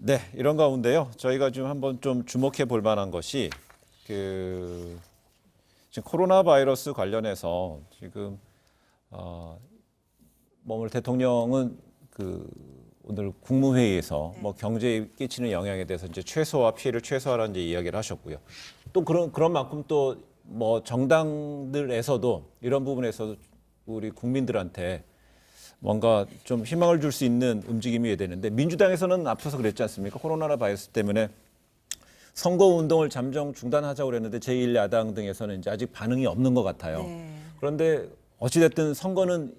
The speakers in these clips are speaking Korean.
네, 이런 가운데요. 저희가 지금 한번 좀 주목해 볼 만한 것이 지금 코로나 바이러스 관련해서 지금 오늘 대통령은 오늘 국무회의에서 뭐 경제에 끼치는 영향에 대해서 이제 피해를 최소화라는 이제 이야기를 하셨고요. 또 그런 만큼 또 뭐 정당들에서도 이런 부분에서 우리 국민들한테 뭔가 좀 희망을 줄 수 있는 움직임이 해야 되는데 민주당에서는 앞서서 그랬지 않습니까? 코로나 바이러스 때문에 선거운동을 잠정 중단하자고 그랬는데 제1야당 등에서는 이제 아직 반응이 없는 것 같아요. 네. 그런데 어찌됐든 선거는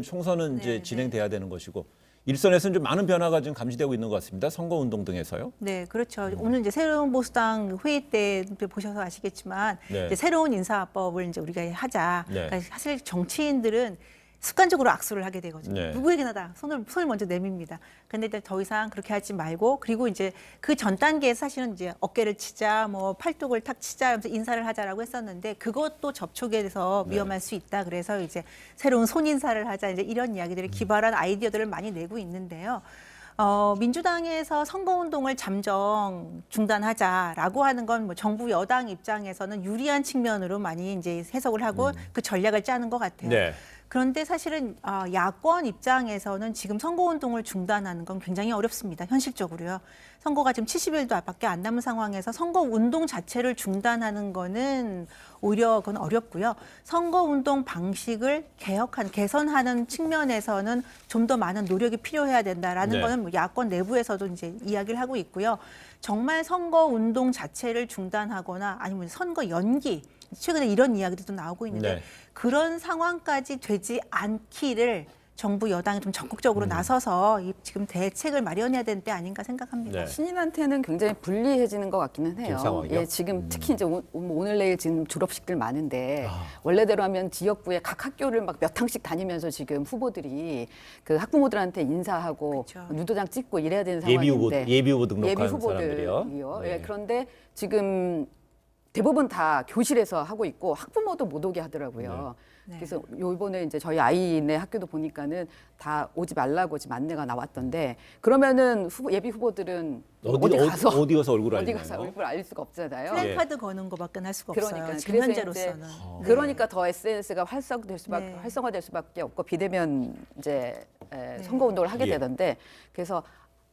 총선은 이제 진행돼야 되는 것이고 일선에서는 좀 많은 변화가 지금 감지되고 있는 것 같습니다. 선거운동 등에서요. 네, 그렇죠. 오늘 이제 새로운 보수당 회의 때 보셔서 아시겠지만 네. 이제 새로운 인사법을 이제 우리가 하자. 네. 그러니까 사실 정치인들은 습관적으로 악수를 하게 되거든요. 네. 누구에게나 다 손을 먼저 내밉니다. 근데 이제 더 이상 그렇게 하지 말고 그리고 이제 그 전 단계에 사실은 이제 어깨를 치자, 뭐 팔뚝을 탁 치자 하면서 인사를 하자라고 했었는데 그것도 접촉에 대해서 위험할 수 있다. 그래서 이제 새로운 손인사를 하자 이제 이런 이야기들을 기발한 아이디어들을 많이 내고 있는데요. 민주당에서 선거운동을 잠정 중단하자라고 하는 건 뭐 정부 여당 입장에서는 유리한 측면으로 많이 이제 해석을 하고 그 전략을 짜는 것 같아요. 네. 그런데 사실은 야권 입장에서는 지금 선거운동을 중단하는 건 굉장히 어렵습니다. 현실적으로요. 선거가 지금 70일도 밖에 안 남은 상황에서 선거운동 자체를 중단하는 거는 오히려 그건 어렵고요. 선거운동 방식을 개선하는 측면에서는 좀 더 많은 노력이 필요해야 된다라는 네. 거는 뭐 야권 내부에서도 이제 이야기를 하고 있고요. 정말 선거운동 자체를 중단하거나 아니면 선거 연기 최근에 이런 이야기도 나오고 있는데 네. 그런 상황까지 되지 않기를 정부 여당이 좀 적극적으로 나서서 지금 대책을 마련해야 되는 때 아닌가 생각합니다. 네. 신인한테는 굉장히 불리해지는 것 같기는 해요. 지금 상황이요? 예, 지금 특히 이제 오늘 내일 지금 졸업식들 많은데 원래대로 하면 지역구에 각 학교를 막 몇 학씩 다니면서 지금 후보들이 그 학부모들한테 인사하고 그렇죠. 누도장 찍고 이래야 되는 예비 상황인데 후보 등록한 예비 사람들이요. 후보들이요. 네. 예, 그런데 지금 대부분 다 교실에서 하고 있고 학부모도 못 오게 하더라고요. 네. 그래서 요번에 이제 저희 아이네 학교도 보니까는 다 오지 말라고 지금 안내가 나왔던데 그러면은 예비 후보들은 어디 가서 얼굴 어디 알리나요? 가서 얼굴 알릴 수가 없잖아요. 플래카드 거는 것밖에 할 수가 없어요. 그러니까 지금 그래서 현재로서는. 이제 그러니까 더 SNS가 네. 활성화될 수밖에 없고 비대면 이제 선거 운동을 하게 예. 되던데 그래서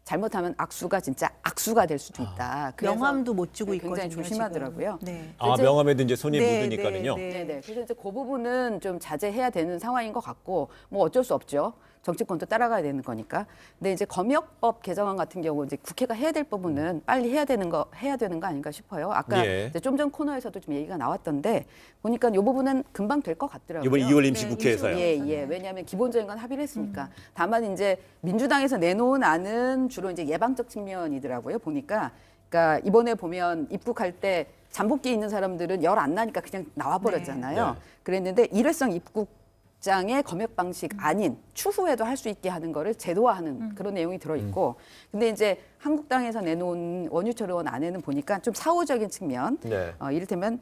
잘못하면 악수가 진짜 악수가 될 수도 있다. 그래서 명함도 못 주고 있거든요. 굉장히 조심하더라고요. 지금. 네. 명함에도 이제 손이 네, 묻으니까요. 네, 네네. 그래서 이제 그 부분은 좀 자제해야 되는 상황인 것 같고 뭐 어쩔 수 없죠. 정치권도 따라가야 되는 거니까. 근데 이제 검역법 개정안 같은 경우 이제 국회가 해야 될 부분은 빨리 해야 되는 거 아닌가 싶어요. 아까 예. 이제 좀 전 코너에서도 좀 얘기가 나왔던데 보니까 이 부분은 금방 될 것 같더라고요. 이번 2월 네, 임시국회에서요. 예. 왜냐하면 기본적인 건 합의를 했으니까. 다만 이제 민주당에서 내놓은 안은 주로 이제 예방적 측면이더라고요. 보니까. 그러니까 이번에 보면 입국할 때 잠복기에 있는 사람들은 열 안 나니까 그냥 나와버렸잖아요. 네. 그랬는데 일회성 입국장의 검역 방식 아닌 추후에도 할 수 있게 하는 거를 제도화하는 그런 내용이 들어있고. 근데 이제 한국당에서 내놓은 원유철 의원 안에는 보니까 좀 사후적인 측면. 네. 이를테면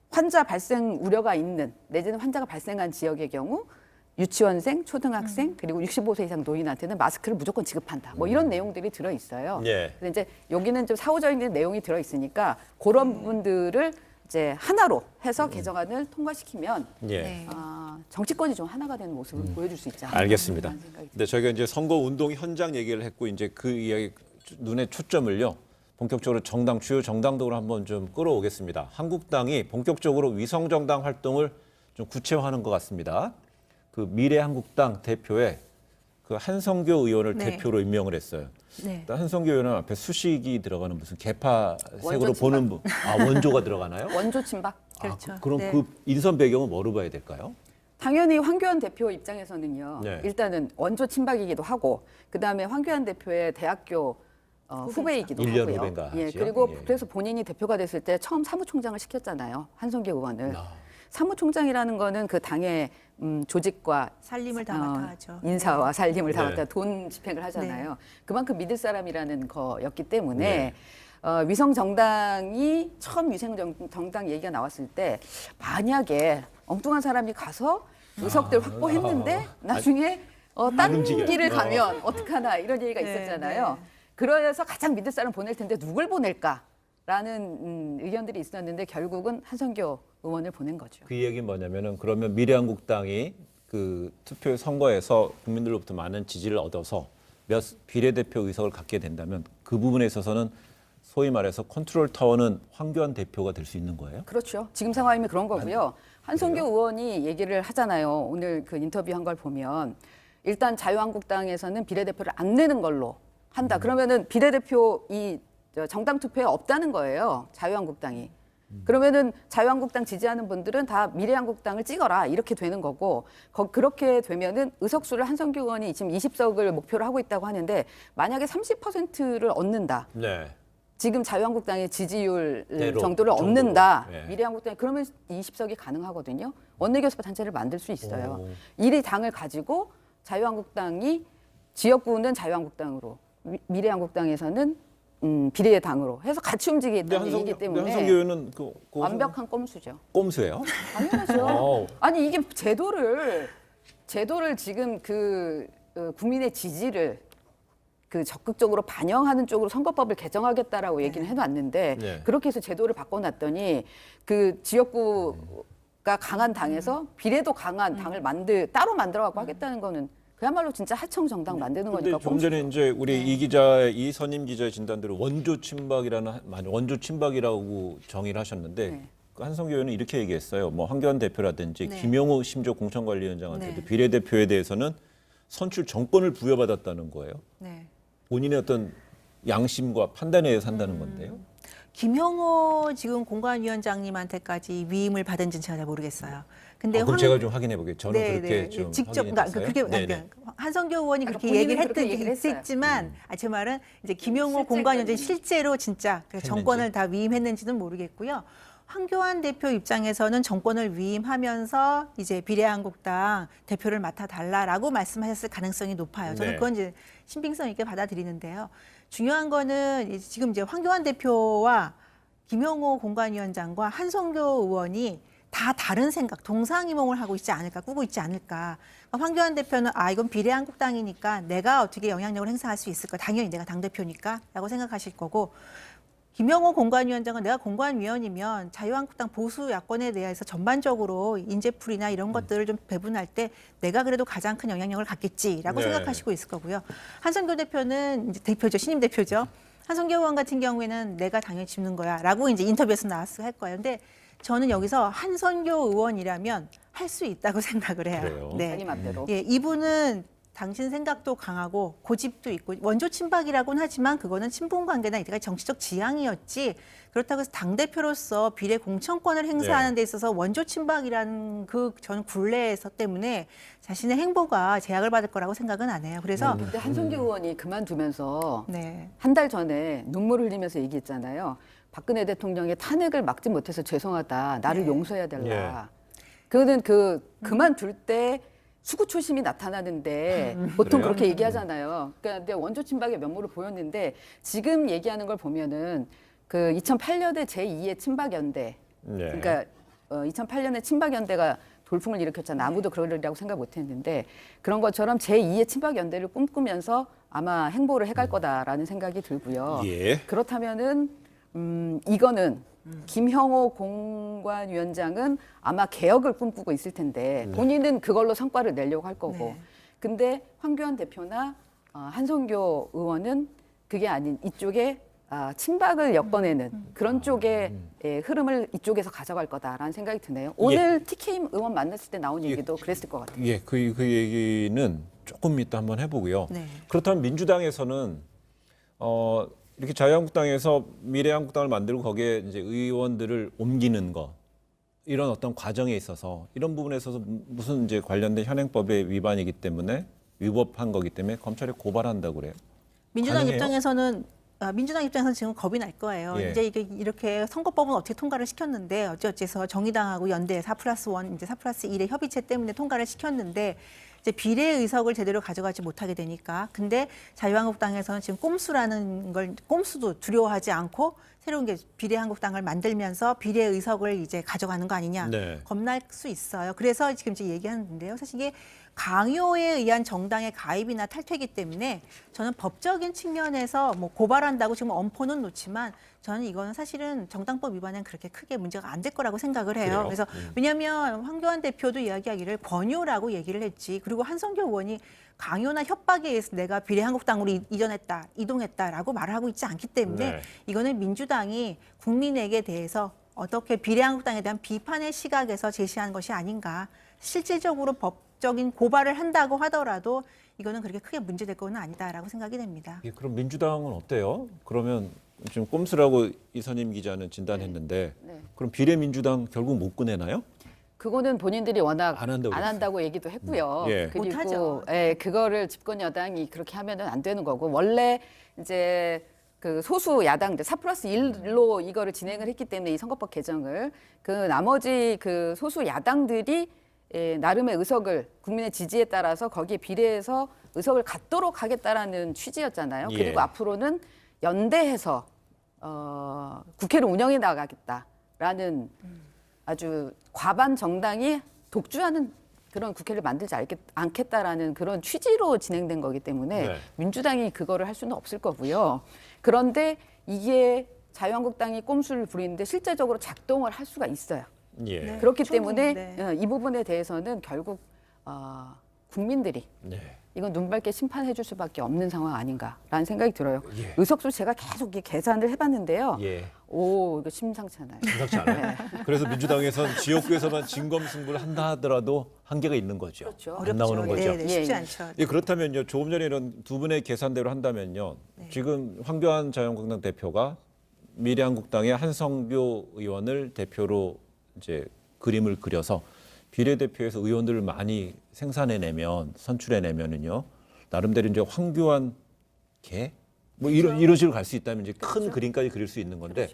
환자 발생 우려가 있는 내지는 환자가 발생한 지역의 경우 유치원생, 초등학생 그리고 65세 이상 노인한테는 마스크를 무조건 지급한다. 뭐 이런 내용들이 들어 있어요. 예. 근데 이제 여기는 좀 사후적인 내용이 들어 있으니까 그런 부분들을 이제 하나로 해서 개정안을 통과시키면 예. 네. 정치권이 좀 하나가 되는 모습을 보여줄 수 있지 않을까. 알겠습니다. 그런 생각이 근데 저희가 이제 선거 운동 현장 얘기를 했고 이제 그 이야기 눈에 초점을요. 본격적으로 주요 정당들로 한번 좀 끌어오겠습니다. 한국당이 본격적으로 위성 정당 활동을 좀 구체화하는 것 같습니다. 그 미래한국당 대표에 그 한성교 의원을 네. 대표로 임명을 했어요. 네. 일단 한성교 의원은 앞에 수식이 들어가는 무슨 개파색으로 원조 보는 원조가 들어가나요? 원조 침박. 그렇죠. 그럼 네. 그 인선 배경은 뭐로 봐야 될까요? 당연히 황교안 대표 입장에서는요. 네. 일단은 원조 침박이기도 하고 그다음에 황교안 대표의 대학교 후배이기도 1년 하고요. 후배인가 예, 하지요? 그리고 예. 그래서 본인이 대표가 됐을 때 처음 사무총장을 시켰잖아요. 한성규 의원을. 아. 사무총장이라는 거는 그 당의 조직과 살림을 다 맡아 하죠. 인사와 살림을 다 네. 맡아 돈 집행을 하잖아요. 네. 그만큼 믿을 사람이라는 거였기 때문에 네. 위성 정당이 처음 위성 정당 얘기가 나왔을 때 만약에 엉뚱한 사람이 가서 의석들 확보했는데 나중에 딴 움직여요. 길을 가면 어떡하나 이런 얘기가 네, 있었잖아요. 네. 그래서 가장 믿을 사람 보낼 텐데 누굴 보낼까라는 의견들이 있었는데 결국은 한성교 의원을 보낸 거죠. 그 얘기는 뭐냐면은 그러면 미래한국당이 그 투표 선거에서 국민들로부터 많은 지지를 얻어서 몇 비례대표 의석을 갖게 된다면 그 부분에 있어서는 소위 말해서 컨트롤 타워는 황교안 대표가 될 수 있는 거예요? 그렇죠. 지금 상황이면 그런 거고요. 한성교 의원이 얘기를 하잖아요. 오늘 그 인터뷰한 걸 보면 일단 자유한국당에서는 비례대표를 안 내는 걸로 한다. 그러면은 비례대표 정당 투표에 없다는 거예요. 자유한국당이. 그러면은 자유한국당 지지하는 분들은 다 미래한국당을 찍어라 이렇게 되는 거고 그렇게 되면은 의석수를 한성교 의원이 지금 20석을 목표로 하고 있다고 하는데 만약에 30%를 얻는다. 네. 지금 자유한국당의 지지율 대로, 정도를 정도로. 얻는다. 네. 미래한국당이 그러면 20석이 가능하거든요. 원내교섭 단체를 만들 수 있어요. 오. 이 당을 가지고 자유한국당이 지역구는 자유한국당으로 미래한국당에서는 비례당으로 해서 같이 움직이겠다는 얘기이기 때문에 한성교 의원은 그 완벽한 꼼수죠. 꼼수예요? 당연하죠. 오. 아니 이게 제도를 지금 국민의 지지를 그 적극적으로 반영하는 쪽으로 선거법을 개정하겠다라고 얘기는 해놨는데 네. 그렇게 해서 제도를 바꿔놨더니 그 지역구가 강한 당에서 비례도 강한 당을 따로 만들어갖고 하겠다는 거는 그야말로 진짜 하청 정당 만드는 근데 거니까. 좀 전에 이제 우리 이선임 기자의 진단대로 원조 친박이라고 정의를 하셨는데 네. 그 한성교 의원은 이렇게 얘기했어요. 뭐 황교안 대표라든지 네. 김용호 심지어 공천관리위원장한테도 네. 비례대표에 대해서는 선출 정권을 부여받았다는 거예요. 네. 본인의 어떤 양심과 판단에 의해서 한다는 건데요. 김영호 지금 공관위원장님한테까지 위임을 받은지는 제가 잘 모르겠어요. 근데 그럼 제가 좀 확인해 볼게요. 저는 그렇게 좀 직접 확인이 그러니까 됐어요. 그렇게 네네. 그러니까 한성교 의원이 그러니까 그렇게 얘기를 본인은 그렇게 얘기를 했어요. 했지만 제 말은 이제 김용호 실제 공관위원장이 그랬는지. 실제로 진짜 그 정권을 다 위임했는지는 모르겠고요. 황교안 대표 입장에서는 정권을 위임하면서 이제 비례한국당 대표를 맡아달라라고 말씀하셨을 가능성이 높아요. 저는 네. 그건 이제 신빙성 있게 받아들이는데요. 중요한 거는 지금 이제 황교안 대표와 김용호 공관위원장과 한성교 의원이 다 다른 생각, 동상이몽을 하고 있지 않을까, 꾸고 있지 않을까. 황교안 대표는 이건 비례한국당이니까 내가 어떻게 영향력을 행사할 수 있을까. 당연히 내가 당대표니까 라고 생각하실 거고 김영호 공관위원장은 내가 공관위원이면 자유한국당 보수 야권에 대해서 전반적으로 인재풀이나 이런 것들을 좀 배분할 때 내가 그래도 가장 큰 영향력을 갖겠지라고 네. 생각하시고 있을 거고요. 한성교 대표는 이제 대표죠, 신임 대표죠. 한성교 의원 같은 경우에는 내가 당연히 짚는 거야라고 이제 인터뷰에서 나왔을 할 거예요. 근데 저는 여기서 한성교 의원이라면 할 수 있다고 생각을 해요. 그래요? 자기 맘대로. 예, 이분은 당신 생각도 강하고 고집도 있고 원조 친박이라고는 하지만 그거는 친분 관계나 이때가 정치적 지향이었지 그렇다고 해서 당 대표로서 비례 공천권을 행사하는 데 있어서 원조 친박이라는 그 저는 굴레에서 때문에 자신의 행보가 제약을 받을 거라고 생각은 안 해요. 그래서 근데 한성교 의원이 그만두면서 네. 한 달 전에 눈물 흘리면서 얘기했잖아요. 박근혜 대통령의 탄핵을 막지 못해서 죄송하다. 나를 네. 용서해야 된다. 그거는 그만둘 때 수구 초심이 나타나는데 보통 그래요? 그렇게 얘기하잖아요. 그러니까 근데 원조 친박의 면모를 보였는데 지금 얘기하는 걸 보면은 그 2008년에 제2의 친박연대 네. 그러니까 2008년에 친박연대가 돌풍을 일으켰잖아요. 아무도 그러리라고 생각 못했는데 그런 것처럼 제2의 친박연대를 꿈꾸면서 아마 행보를 해갈 거다라는 생각이 들고요. 예. 그렇다면은 이거는 김형호 공관위원장은 아마 개혁을 꿈꾸고 있을 텐데 본인은 그걸로 성과를 내려고 할 거고 네. 근데 황교안 대표나 한성교 의원은 그게 아닌 이쪽에 친박을 엮어내는 그런 쪽의 흐름을 이쪽에서 가져갈 거다라는 생각이 드네요. 오늘 TK 의원 만났을 때 나온 얘기도 그랬을 것 같아요. 예, 그 얘기는 조금 이따 한번 해보고요. 네. 그렇다면 민주당에서는 이렇게 자유한국당에서 미래한국당을 만들고 거기에 이제 의원들을 옮기는 거 이런 어떤 과정에 있어서 이런 부분에 있어서 무슨 이제 관련된 현행법의 위반이기 때문에 위법한 거기 때문에 검찰에 고발한다고 그래요. 민주당 가능해요? 입장에서는 지금 겁이 날 거예요. 예. 이제 이렇게 선거법은 어떻게 통과를 시켰는데 어찌어찌해서 정의당하고 연대 4+1 이제 4+1의 협의체 때문에 통과를 시켰는데 이제 비례 의석을 제대로 가져가지 못하게 되니까. 근데 자유한국당에서는 지금 꼼수도 두려워하지 않고 새로운 게 비례한국당을 만들면서 비례 의석을 이제 가져가는 거 아니냐. 네. 겁날 수 있어요. 그래서 지금 이제 얘기하는데요. 사실 이게 강요에 의한 정당의 가입이나 탈퇴이기 때문에 저는 법적인 측면에서 뭐 고발한다고 지금 엄포는 놓지만 저는 이거는 사실은 정당법 위반은 그렇게 크게 문제가 안 될 거라고 생각을 해요. 그래요? 그래서 왜냐하면 황교안 대표도 이야기하기를 권유라고 얘기를 했지. 그리고 한성규 의원이 강요나 협박에 의해서 내가 비례한국당으로 이동했다라고 말을 하고 있지 않기 때문에 네. 이거는 민주당이 국민에게 대해서 어떻게 비례한국당에 대한 비판의 시각에서 제시한 것이 아닌가. 실질적으로 법적인 고발을 한다고 하더라도 이거는 그렇게 크게 문제될 건 아니다라고 생각이 됩니다. 예, 그럼 민주당은 어때요? 그러면 지금 꼼수라고 이선임 기자는 진단했는데 네. 그럼 비례민주당 결국 못 꺼내나요? 그거는 본인들이 워낙 안 한다고 얘기도 했고요. 예. 그리고 못하죠. 예, 그거를 집권 여당이 그렇게 하면은 안 되는 거고 원래 이제 그 소수 야당들 4+1로 이거를 진행을 했기 때문에 이 선거법 개정을 그 나머지 그 소수 야당들이 나름의 의석을 국민의 지지에 따라서 거기에 비례해서 의석을 갖도록 하겠다라는 취지였잖아요. 예. 그리고 앞으로는 연대해서 국회를 운영해 나가겠다라는 아주 과반 정당이 독주하는 그런 국회를 만들지 않겠다라는 그런 취지로 진행된 거기 때문에 네. 민주당이 그거를 할 수는 없을 거고요. 그런데 이게 자유한국당이 꼼수를 부리는데 실제적으로 작동을 할 수가 있어요. 예. 네. 그렇기 충분히, 때문에 네. 이 부분에 대해서는 결국 국민들이 네. 이건 눈밝게 심판해 줄 수밖에 없는 상황 아닌가라는 생각이 들어요. 예. 의석수 제가 계속 이렇게 계산을 해봤는데요. 예. 오, 이거 심상치 않아요. 심상치 않아요. 그래서 민주당에선 지역구에서만 진검승부를 한다 하더라도 한계가 있는 거죠. 그렇죠. 안 나오는 거죠. 네, 쉽지 예, 예. 않죠. 예, 그렇다면요. 조금 전에 이런 두 분의 계산대로 한다면요. 지금 황교안 자유한국당 대표가 미래한국당의 한성교 의원을 대표로 이제 그림을 그려서 비례대표에서 의원들을 많이 생산해내면 선출해내면은요. 나름대로 이제 황교안 개? 뭐 이런 식으로 갈 수 있다면 이제 큰 그림까지 그릴 수 있는 건데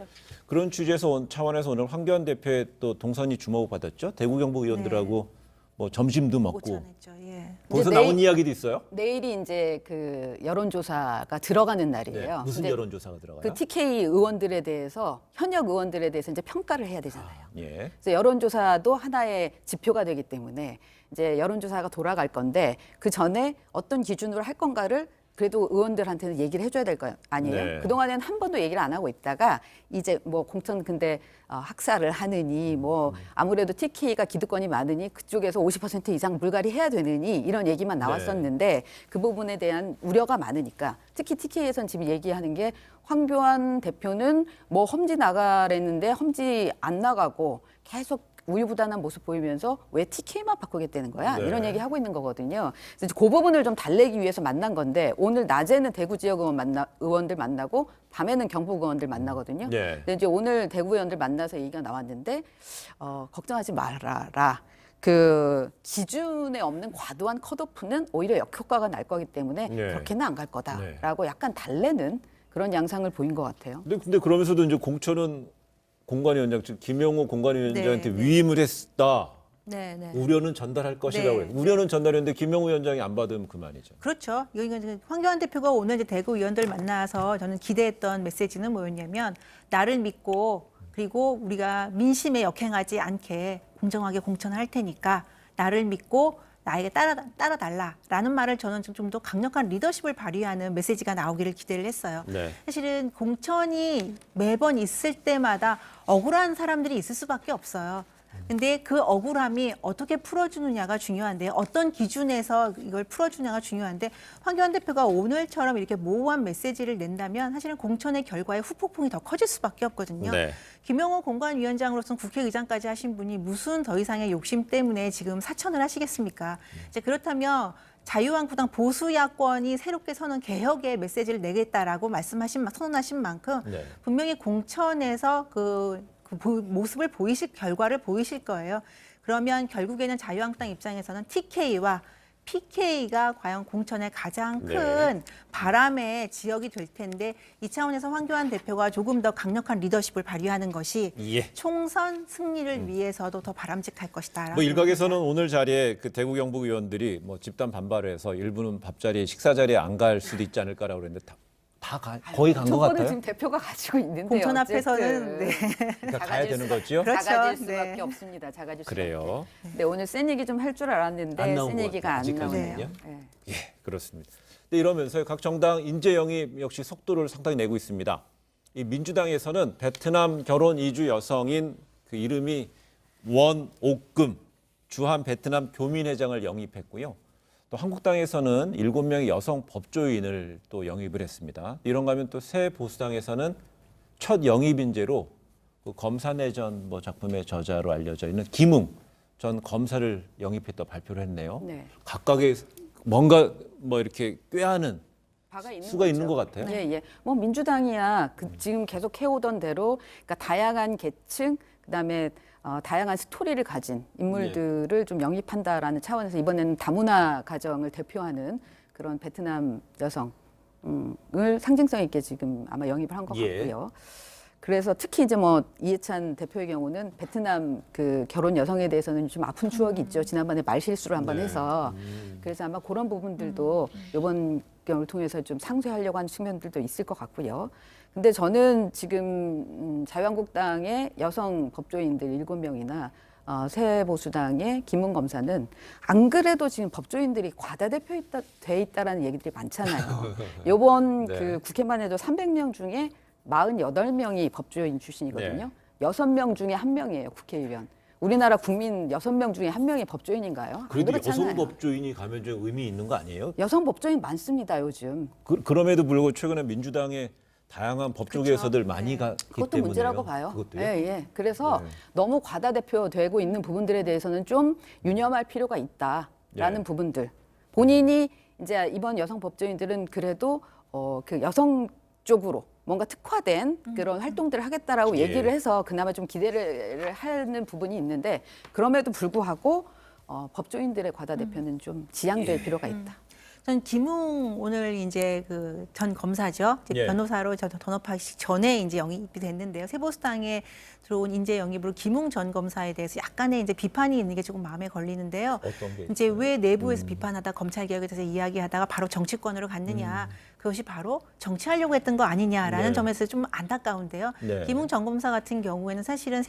그런 취지에서 차원에서 오늘 황교안 대표의 또 동선이 주목을 받았죠. 대구 경북 의원들하고 뭐 점심도 먹고 오찬했죠. 예. 거기서 이제 나온 이야기도 있어요. 내일이 이제 그 여론조사가 들어가는 날이에요. 무슨 근데 여론조사가 들어가요? 그 TK 의원들에 대해서 현역 의원들에 대해서 이제 평가를 해야 되잖아요. 예. 그래서 여론조사도 하나의 지표가 되기 때문에 이제 여론조사가 돌아갈 건데 그 전에 어떤 기준으로 할 건가를 그래도 의원들한테는 얘기를 해줘야 될 거 아니에요. 네. 그동안에는 한 번도 얘기를 안 하고 있다가 이제 뭐 공천 근데 학살을 하느니 뭐 아무래도 TK가 기득권이 많으니 그쪽에서 50% 이상 물갈이 해야 되느니 이런 얘기만 나왔었는데 그 부분에 대한 우려가 많으니까 특히 TK에선 지금 얘기하는 게 황교안 대표는 뭐 험지 나가랬는데 험지 안 나가고 계속 우유부단한 모습 보이면서 왜 TK만 바꾸겠다는 거야? 네. 이런 얘기 하고 있는 거거든요. 그래서 그 부분을 좀 달래기 위해서 만난 건데 오늘 낮에는 대구 지역 의원들 만나고 밤에는 경북 의원들 만나거든요. 네. 근데 이제 오늘 대구 의원들 만나서 얘기가 나왔는데 걱정하지 말아라. 그 기준에 없는 과도한 컷오프는 오히려 역효과가 날 거기 때문에 네. 그렇게는 안 갈 거다라고 약간 달래는 그런 양상을 보인 것 같아요. 근데 그러면서도 이제 공천은 공관위원장 즉 김영호 공관위원장한테 네, 네. 위임을 했다. 네, 네. 우려는 전달할 것이라고 네. 해요. 우려는 전달했는데 김영호 위원장이 안 받으면 그만이죠. 그렇죠. 이건 황교안 대표가 오늘 이제 대구 의원들 만나서 저는 기대했던 메시지는 뭐였냐면 나를 믿고 그리고 우리가 민심에 역행하지 않게 공정하게 공천을 할 테니까 나를 믿고 나에게 따라달라라는 말을 저는 좀 더 강력한 리더십을 발휘하는 메시지가 나오기를 기대를 했어요. 네. 사실은 공천이 매번 있을 때마다 억울한 사람들이 있을 수밖에 없어요. 근데 그 억울함이 어떻게 풀어주느냐가 중요한데 어떤 기준에서 이걸 풀어주느냐가 중요한데 황교안 대표가 오늘처럼 이렇게 모호한 메시지를 낸다면 사실은 공천의 결과에 후폭풍이 더 커질 수밖에 없거든요. 네. 김영호 공관위원장으로서는 국회의장까지 하신 분이 무슨 더 이상의 욕심 때문에 지금 사천을 하시겠습니까? 이제 그렇다면 자유한국당 보수 야권이 새롭게 서는 개혁의 메시지를 내겠다라고 선언하신 만큼 네. 분명히 공천에서 모습을 결과를 보이실 거예요. 그러면 결국에는 자유한국당 입장에서는 TK와 PK가 과연 공천의 가장 큰 바람의 지역이 될 텐데 이 차원에서 황교안 대표가 조금 더 강력한 리더십을 발휘하는 것이 예. 총선 승리를 위해서도 더 바람직할 것이다. 뭐 일각에서는 오늘 자리에 그 대구 경북 의원들이 뭐 집단 반발을 해서 일부는 밥자리에 식사 자리에 안 갈 수도 있지 않을까라고 그랬는데 거의 간 것 조건을 같아요. 지금 대표가 가지고 있는데요. 공천 어쨌든. 앞에서는 네. 그러니까 가야 작아질 되는 수가- 거죠. 그렇죠. 작아질 수밖에 네. 없습니다. 작아질 수밖에. 그래요. 네, 오늘 센 얘기 좀 할 줄 알았는데 안 나온 센 것 얘기가 같아요, 안 아직까지는요. 나오네요. 네. 예, 그렇습니다. 근데 이러면서 각 정당 인재 영입 역시 속도를 상당히 내고 있습니다. 이 민주당에서는 베트남 결혼 이주 여성인 그 이름이 원옥금 주한 베트남 교민회장을 영입했고요. 또 한국당에서는 7명의 여성 법조인을 또 영입을 했습니다. 이런가 하면 또 새 보수당에서는 첫 영입 인재로 그 검사내전 뭐 작품의 저자로 알려져 있는 김웅 전 검사를 영입했다 발표를 했네요. 네. 각각의 뭔가 뭐 이렇게 꾀하는 바가 있는 수가 거죠. 있는 것 같아요. 예, 예. 뭐 민주당이야 지금 계속 해오던 대로 그러니까 다양한 계층 그다음에 다양한 스토리를 가진 인물들을 좀 영입한다라는 차원에서 이번에는 다문화 가정을 대표하는 그런 베트남 여성을 상징성 있게 지금 아마 영입을 한 것 예. 같고요. 그래서 특히 이제 뭐 이해찬 대표의 경우는 베트남 그 결혼 여성에 대해서는 좀 아픈 추억이 있죠. 지난번에 말실수를 한번 해서 그래서 아마 그런 부분들도 이번 경우를 통해서 좀 상쇄하려고 하는 측면들도 있을 것 같고요. 근데 저는 지금 자유한국당의 여성 법조인들 7명이나 새 보수당의 김웅 검사는 안 그래도 지금 법조인들이 과다대표돼 있다라는 얘기들이 많잖아요. 이번 네. 그 국회만 해도 300명 중에 48명이 법조인 출신이거든요. 6명 중에 1명이에요, 국회의원. 우리나라 국민 6명 중에 1명이 법조인인가요? 안 그래도 그렇잖아요. 여성 법조인이 가면 좀 의미 있는 거 아니에요? 여성 법조인 많습니다, 요즘. 그럼에도 불구하고 최근에 민주당의 다양한 법조 개혁서들 많이 가기 그것도 때문에요. 문제라고 봐요. 그것도요? 예, 예. 그래서 네. 너무 과다대표되고 있는 부분들에 대해서는 좀 유념할 필요가 있다라는 예. 부분들. 본인이 이제 이번 여성 법조인들은 그래도 그 여성 쪽으로 뭔가 특화된 그런 활동들을 하겠다라고 예. 얘기를 해서 그나마 좀 기대를 하는 부분이 있는데 그럼에도 불구하고 법조인들의 과다대표는 좀 지양될 필요가 있다. 전 김웅 오늘 이제 그 전 검사죠. 이제 예. 변호사로 저 전업하기 전에 이제 영입이 됐는데요. 새보수당에 들어온 인재 영입으로 김웅 전 검사에 대해서 약간의 이제 비판이 있는 게 조금 마음에 걸리는데요. 어떤 게 이제 왜 내부에서 비판하다 검찰 개혁에 대해서 이야기하다가 바로 정치권으로 갔느냐. 그것이 바로 정치하려고 했던 거 아니냐라는 네. 점에서 좀 안타까운데요. 네. 김웅 전 검사 같은 경우에는 사실은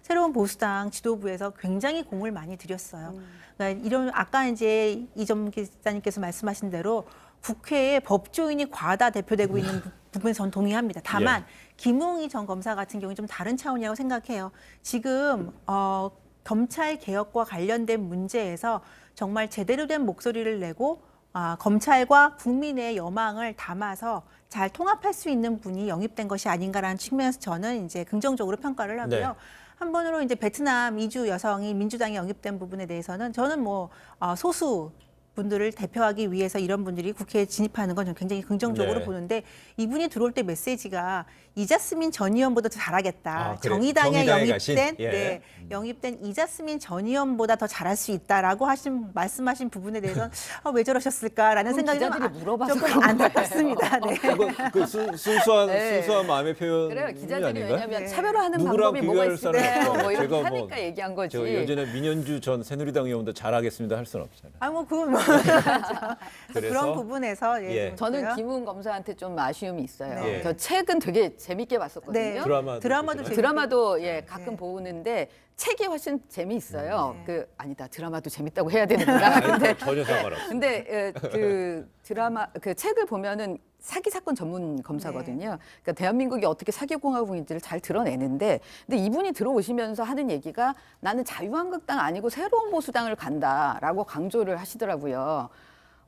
새로운 보수당 지도부에서 굉장히 공을 많이 들였어요. 그러니까 이런 아까 이제 이점 기자님께서 말씀하신 대로 국회에 법조인이 과다 대표되고 있는 부분에 전 동의합니다. 다만 김웅희 전 검사 같은 경우는 좀 다른 차원이라고 생각해요. 지금 검찰 개혁과 관련된 문제에서 정말 제대로 된 목소리를 내고 검찰과 국민의 여망을 담아서 잘 통합할 수 있는 분이 영입된 것이 아닌가라는 측면에서 저는 이제 긍정적으로 평가를 하고요. 네. 한번으로 이제 베트남 이주 여성이 민주당에 영입된 부분에 대해서는 저는 뭐 소수 분들을 대표하기 위해서 이런 분들이 국회에 진입하는 건 저는 굉장히 긍정적으로 네. 보는데 이분이 들어올 때 메시지가 이자스민 전 의원보다 더 잘하겠다. 그래요? 정의당에 정의당에 가신? 영입된 예. 네, 영입된 이자스민 전 의원보다 더 잘할 수 있다라고 말씀하신 부분에 대해서는 왜 저러셨을까라는 그럼 생각이 기자들이 물어봐서 조금 그런 안타깝습니다. 네. 그 순수한 네. 순수한 마음의 표현이 그래요. 기자들이 아닌가요? 왜냐하면 네. 차별화하는 누구랑 방법이 뭐가 비교할 사람이 있을까요? 없어요. 뭐 이렇게 제가 뭐 하니까 얘기한 거지. 저 예전에 민현주 전 새누리당 의원도 잘하겠습니다 할 수는 없잖아요. 뭐 그건 뭐 그래서 그런 부분에서 예. 저는 김웅 검사한테 좀 아쉬움이 있어요. 네. 저 책은 되게 재밌게 봤었거든요. 네. 드라마도 드라마도 보시나요? 드라마도 재밌고. 가끔 네. 보는데 책이 훨씬 재미있어요. 네. 아니다 드라마도 재밌다고 해야 되는구나. 근데 전혀 상관없어요. 그 드라마 그 책을 보면은 사기 사건 전문 검사거든요. 그러니까 대한민국이 어떻게 사기 공화국인지를 잘 드러내는데, 근데 이분이 들어오시면서 하는 얘기가 나는 자유한국당 아니고 새로운 보수당을 간다라고 강조를 하시더라고요.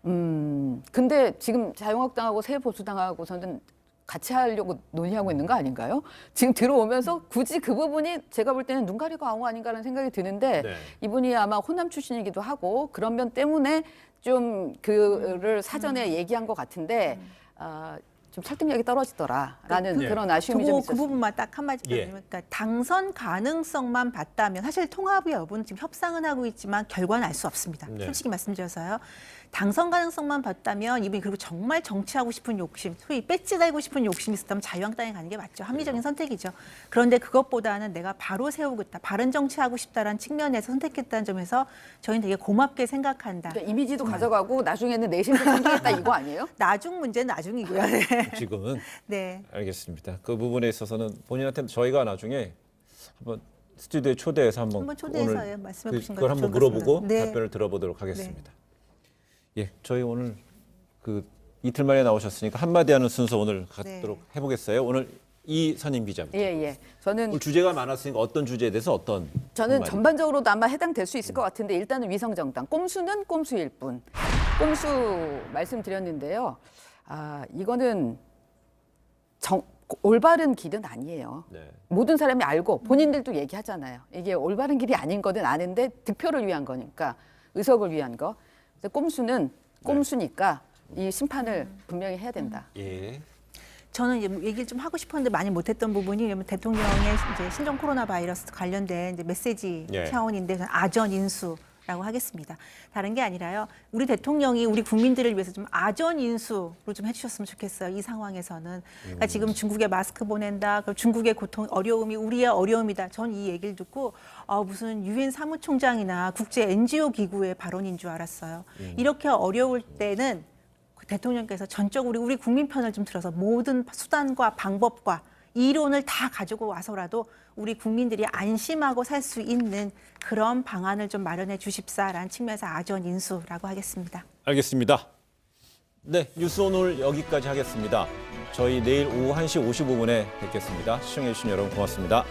근데 지금 자유한국당하고 새 보수당하고서는 같이 하려고 논의하고 있는 거 아닌가요? 지금 들어오면서 굳이 그 부분이 제가 볼 때는 눈 가리고 아무 아닌가라는 생각이 드는데 네. 이분이 아마 호남 출신이기도 하고 그런 면 때문에 좀 그를 사전에 얘기한 것 같은데 좀 설득력이 떨어지더라라는 그런 아쉬움이 좀 그 있었어요. 부분만 딱 한마디 예. 드리면 그러니까 당선 가능성만 봤다면 사실 통합의 여부는 지금 협상은 하고 있지만 결과는 알 수 없습니다. 네. 솔직히 말씀드려서요. 당선 가능성만 봤다면 이분이 그리고 정말 정치하고 싶은 욕심, 소위 배지 달고 싶은 욕심이 있었다면 자유한국당에 가는 게 맞죠. 합리적인 선택이죠. 그런데 그것보다는 내가 바로 세우겠다, 바른 정치하고 싶다라는 측면에서 선택했다는 점에서 저희는 되게 고맙게 생각한다. 그러니까 이미지도 가져가고 나중에는 내심도 챙기겠다 이거 아니에요? 나중 문제는 나중이고요. 네. 지금은. 네. 알겠습니다. 그 부분에 있어서는 본인한테 저희가 나중에 한번 스튜디오에 초대해서 한번 초대해서 오늘 예, 말씀해 주신 그걸 것도 한번 좋을 것 물어보고 같습니다. 네. 답변을 들어보도록 하겠습니다. 예, 저희 오늘 그 이틀 만에 나오셨으니까 한마디 하는 순서 오늘 갖도록 해보겠어요. 오늘 이선임 기자입니다. 예, 예. 저는 오늘 주제가 많았으니까 어떤 주제에 대해서 어떤 저는 말이? 전반적으로도 아마 해당될 수 있을 것 같은데 일단은 위성정당 꼼수는 꼼수일 뿐. 꼼수 말씀드렸는데요. 이거는 올바른 길은 아니에요. 네. 모든 사람이 알고 본인들도 얘기하잖아요. 이게 올바른 길이 아닌 거는 아는데 득표를 위한 거니까 의석을 위한 거. 그래서 꼼수는 꼼수니까 이 심판을 분명히 해야 된다. 예. 저는 이제 얘기를 좀 하고 싶었는데 많이 못했던 부분이 왜냐면 대통령의 이제 신종 코로나 바이러스 관련된 이제 메시지 예. 차원인데 저는 아전 인수라고 하겠습니다. 다른 게 아니라요. 우리 대통령이 우리 국민들을 위해서 좀 아전 인수로 좀 해주셨으면 좋겠어요. 이 상황에서는. 그러니까 지금 중국에 마스크 보낸다. 그럼 중국의 고통, 어려움이 우리의 어려움이다. 전 이 얘기를 듣고 무슨 유엔 사무총장이나 국제 NGO 기구의 발언인 줄 알았어요. 이렇게 어려울 때는 대통령께서 전적으로 우리 국민 편을 좀 들어서 모든 수단과 방법과 이론을 다 가지고 와서라도 우리 국민들이 안심하고 살 수 있는 그런 방안을 좀 마련해 주십사라는 측면에서 아전 인수라고 하겠습니다. 알겠습니다. 네, 뉴스 오늘 여기까지 하겠습니다. 저희 내일 오후 1시 55분에 뵙겠습니다. 시청해 주신 여러분 고맙습니다.